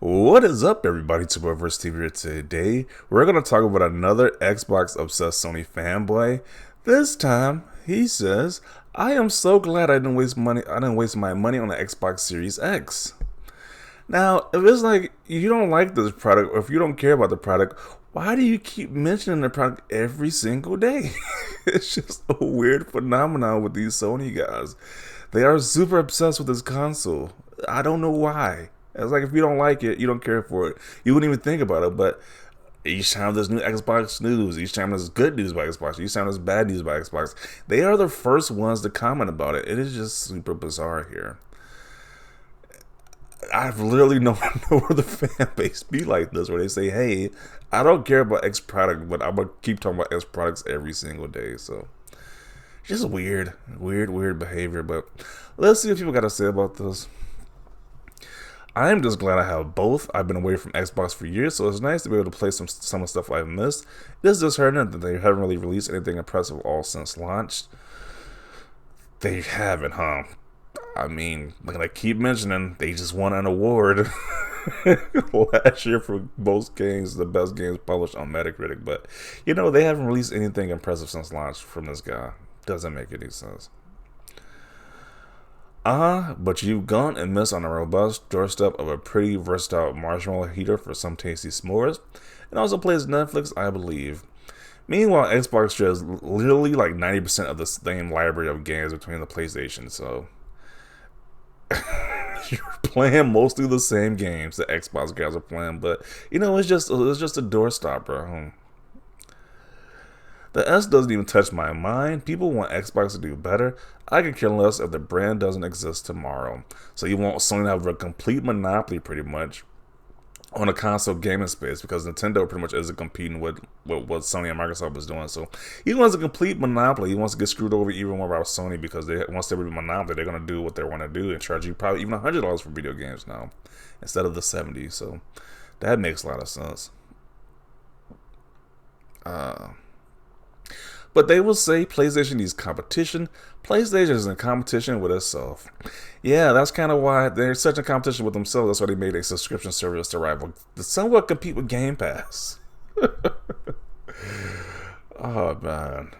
What is up, everybody? Tomorrowverse TV here today. We're going to talk about another Xbox obsessed Sony fanboy. This time, he says, "I am so glad I didn't waste money. I didn't waste my money on the Xbox Series X." Now, if it's like you don't like this product, or if you don't care about the product, why do you keep mentioning the product every single day? It's just a weird phenomenon with these Sony guys. They are super obsessed with this console. I don't know why. It's like if you don't like it, you don't care for it. You wouldn't even think about it. But each time there's new Xbox news, each time there's good news by Xbox, each time there's bad news by Xbox, they are the first ones to comment about it. It is just super bizarre here. I've literally no other fan base be like this, where they say, "Hey, I don't care about X product, but I'm gonna keep talking about X products every single day." So just weird behavior. But let's see what people got to say about this. I'm just glad I have both. I've been away from Xbox for years, so it's nice to be able to play some of the stuff I've missed. It's disheartening that they haven't really released anything impressive all since launch. They haven't, huh? I mean, like I keep mentioning, they just won an award last year for most games, the best games published on Metacritic. But, they haven't released anything impressive since launch from this guy. Doesn't make any sense. But you've gone and missed on a robust doorstep of a pretty versatile marshmallow heater for some tasty s'mores, and also plays Netflix, I believe. Meanwhile, Xbox shares literally like 90% of the same library of games between the PlayStation, so you're playing mostly the same games the Xbox guys are playing, but it's just a doorstopper. The S doesn't even touch my mind. People want Xbox to do better. I could care less if the brand doesn't exist tomorrow. So you want Sony to have a complete monopoly, pretty much, on the console gaming space, because Nintendo pretty much isn't competing with what Sony and Microsoft is doing. So he wants a complete monopoly. He wants to get screwed over even more by Sony, because once they be a monopoly, they're going to do what they want to do and charge you probably even $100 for video games now instead of the $70. So that makes a lot of sense. But they will say PlayStation needs competition. PlayStation is in competition with itself. Yeah, that's kind of why they're such a competition with themselves. That's why they made a subscription service to rival, to somewhat compete with Game Pass. Oh, man.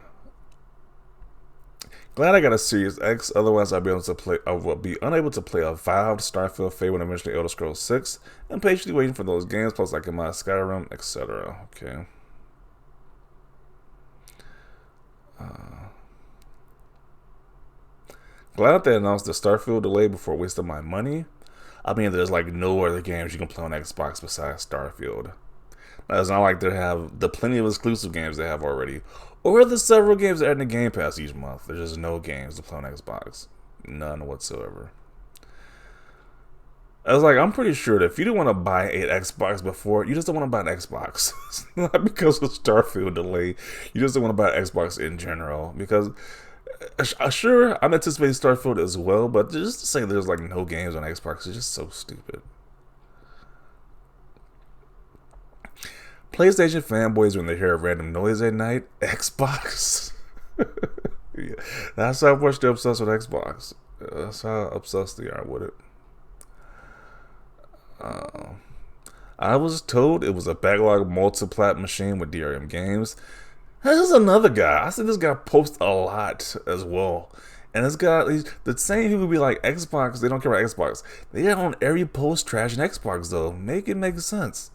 Glad I got a Series X. Otherwise, I would be unable to play Avowed, Starfield, Fable, and eventually Elder Scrolls 6, and patiently waiting for those games, plus like in my Skyrim, etc. Okay. Glad they announced the Starfield delay before wasting my money. I mean, there's like no other games you can play on Xbox besides Starfield. Now, it's not like they have the plenty of exclusive games they have already, or the several games that are in the Game Pass each month. There's just no games to play on Xbox. None whatsoever. I was like, I'm pretty sure that if you didn't want to buy an Xbox before, you just don't want to buy an Xbox. It's not because of Starfield delay. You just don't want to buy an Xbox in general. Because, sure, I'm anticipating Starfield as well, but just to say there's like no games on Xbox is just so stupid. PlayStation fanboys, when they hear a random noise at night, Xbox. Yeah, that's how much they're obsessed with Xbox. That's how obsessed they are with it. I was told it was a backlog multi-plat machine with DRM games. This is another guy. I see this guy post a lot as well. And this guy, the same people be like, Xbox, they don't care about Xbox. They get on every post trashing Xbox, though. Make it make sense.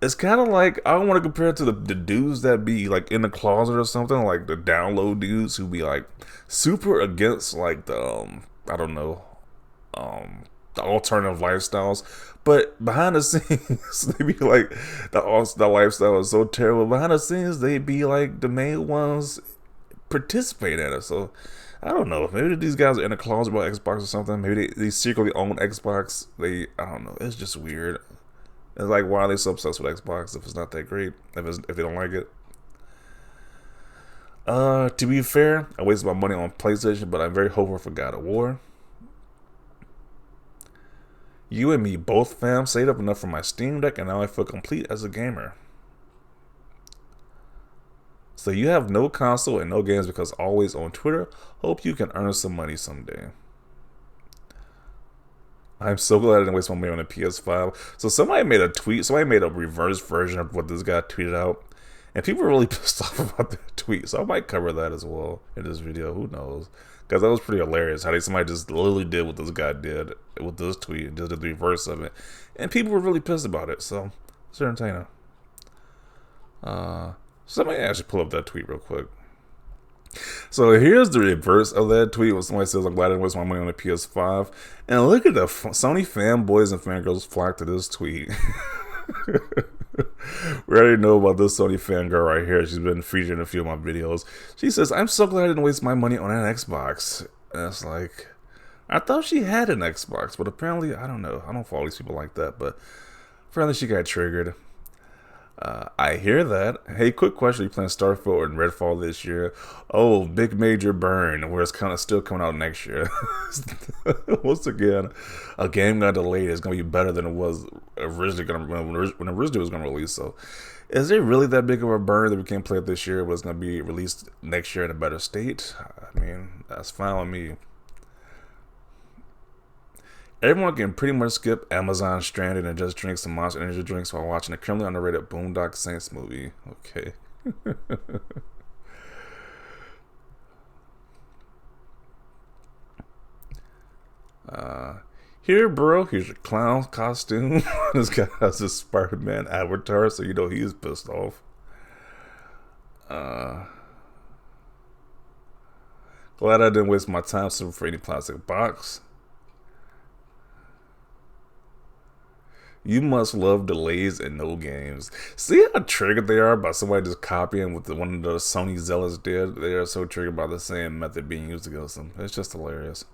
It's kind of like, I don't want to compare it to the dudes that be like in the closet or something, like the download dudes who be like super against like the, I don't know, the alternative lifestyles, but behind the scenes they be like the lifestyle is so terrible. Behind the scenes they be like the main ones participate in it. So I don't know, maybe these guys are in a closet about Xbox or something. Maybe they secretly own Xbox. I don't know, it's just weird. It's like, why are they so obsessed with Xbox if it's not that great, if they don't like it? To be fair, I wasted my money on PlayStation, but I'm very hopeful for God of War. You and me both, fam. Saved up enough for my Steam Deck, and now I feel complete as a gamer. So you have no console and no games because always on Twitter. Hope you can earn some money someday. I'm so glad I didn't waste my money on a PS5. So somebody made a tweet. Somebody made a reverse version of what this guy tweeted out, and people were really pissed off about that tweet. So I might cover that as well in this video. Who knows? Because that was pretty hilarious. Somebody just literally did what this guy did with this tweet and just did the reverse of it, and people were really pissed about it. So it's entertaining. Somebody actually pull up that tweet real quick. So here's the reverse of that tweet when somebody says, I'm glad I didn't waste my money on a PS5. And look at the Sony fanboys and fangirls flock to this tweet. We already know about this Sony fangirl right here. She's been featured in a few of my videos. She says, I'm so glad I didn't waste my money on an Xbox. And it's like, I thought she had an Xbox, but apparently, I don't know. I don't follow these people like that, but apparently she got triggered. I hear that. Hey, quick question. Are you playing Starfield and Redfall this year? Oh, big major burn, where it's kind of still coming out next year. Once again, a game got delayed. It's going to be better than it was originally when originally was going to release. So, is it really that big of a burn that we can't play it this year, but it's going to be released next year in a better state? I mean, that's fine with me. Everyone can pretty much skip Amazon Stranded and just drink some Monster Energy drinks while watching a criminally underrated Boondock Saints movie. Okay. Here, bro, here's your clown costume. This guy has a Spider-Man avatar, so you know he's pissed off. Glad I didn't waste my time searching for any plastic box. You must love delays and no games. See how triggered they are by somebody just copying what one of the Sony zealots did? They are so triggered by the same method being used against them. It's just hilarious.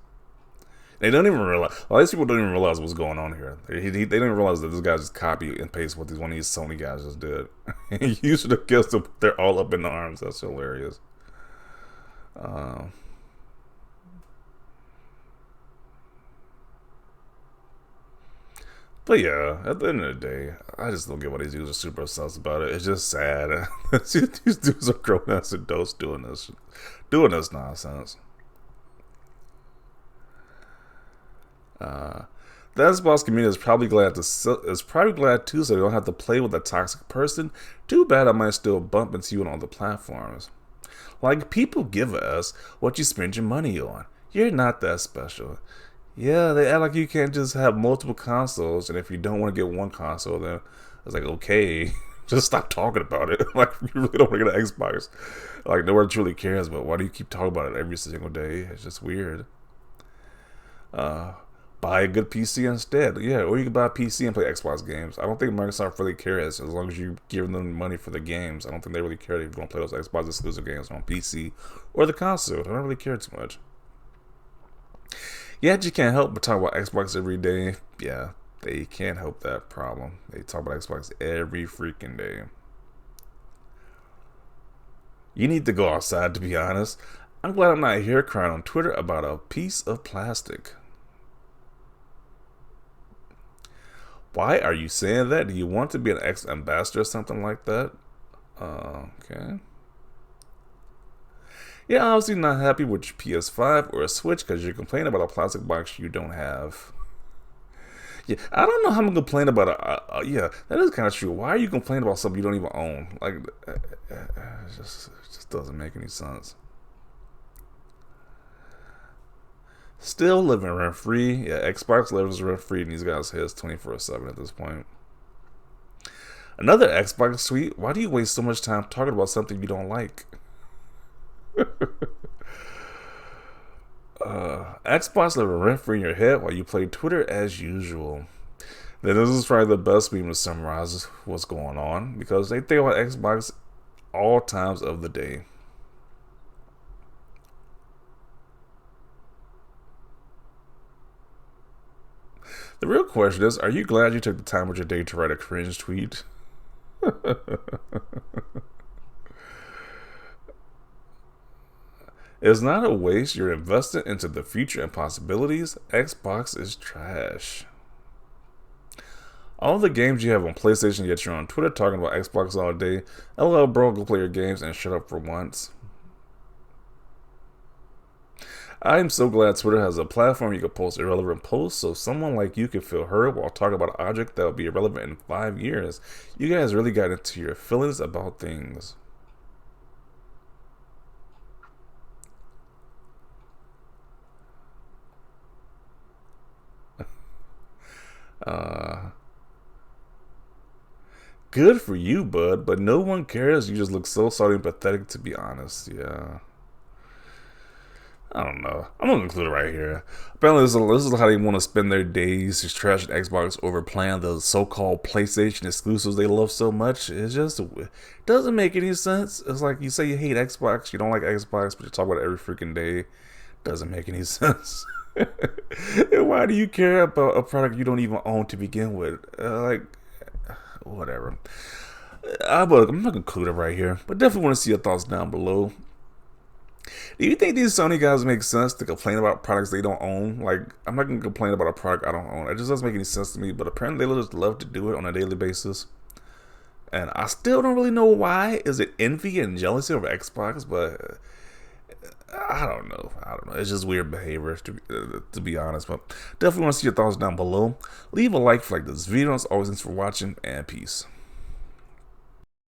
They don't even realize. A lot of these people don't even realize what's going on here. They don't even realize that this guy just copy and paste what one of these Sony guys just did. He used it against them. They're all up in the arms. That's hilarious. But yeah, at the end of the day, I just don't get why these dudes are super obsessed about it. It's just sad. These dudes are grown ass adults doing this nonsense. The Xbox community is probably glad too, so they don't have to play with a toxic person. Too bad I might still bump into you on all the platforms. Like, people give us what you spend your money on. You're not that special. Yeah, they act like you can't just have multiple consoles, and if you don't want to get one console, then it's like, okay, just stop talking about it. Like, you really don't want to get an Xbox. Like, no one truly cares, but why do you keep talking about it every single day? It's just weird. Buy a good PC instead. Yeah, or you can buy a PC and play Xbox games. I don't think Microsoft really cares as long as you give them money for the games. I don't think they really care if you're going to play those Xbox exclusive games on PC or the console. They don't really care too much. Yeah, you can't help but talk about Xbox every day. Yeah, they can't help that problem. They talk about Xbox every freaking day. You need to go outside, to be honest. I'm glad I'm not here crying on Twitter about a piece of plastic. Why are you saying that? Do you want to be an ex-ambassador or something like that? Okay. Yeah, obviously not happy with your PS5 or a Switch because you're complaining about a plastic box you don't have. Yeah, I don't know how I'm gonna complain about yeah, that is kind of true. Why are you complaining about something you don't even own? Like, it just doesn't make any sense. Still living rent free. Yeah, Xbox lives rent free, and these guys hits 24/7 at this point. Another Xbox tweet. Why do you waste so much time talking about something you don't like? Xbox living rent free in your head while you play Twitter as usual. Then this is probably the best meme to summarize what's going on because they think about Xbox all times of the day. The real question is, are you glad you took the time with your day to write a cringe tweet? It's not a waste. You're invested into the future and possibilities. Xbox is trash. All the games you have on PlayStation, yet you're on Twitter talking about Xbox all day. LOL, bro, go play your games and shut up for once. I'm so glad Twitter has a platform you can post irrelevant posts so someone like you can feel heard while talking about an object that will be irrelevant in 5 years. You guys really got into your feelings about things. Uh, Good for you, bud, but no one cares. You just look so sorry and pathetic, to be honest. Yeah. I don't know. I'm gonna include it right here. Apparently, this is how they want to spend their days, just trashing Xbox over playing the so-called PlayStation exclusives they love so much. It just doesn't make any sense. It's like you say you hate Xbox, you don't like Xbox, but you talk about it every freaking day. Doesn't make any sense. And why do you care about a product you don't even own to begin with? Whatever. I'm not gonna include it right here, but definitely want to see your thoughts down below. Do you think these Sony guys make sense to complain about products they don't own? Like, I'm not gonna complain about a product I don't own. It just doesn't make any sense to me. But apparently, they just love to do it on a daily basis, and I still don't really know why. Is it envy and jealousy over Xbox? But I don't know. I don't know. It's just weird behavior, to be honest. But definitely want to see your thoughts down below. Leave a like for this video. As always, thanks for watching, and peace.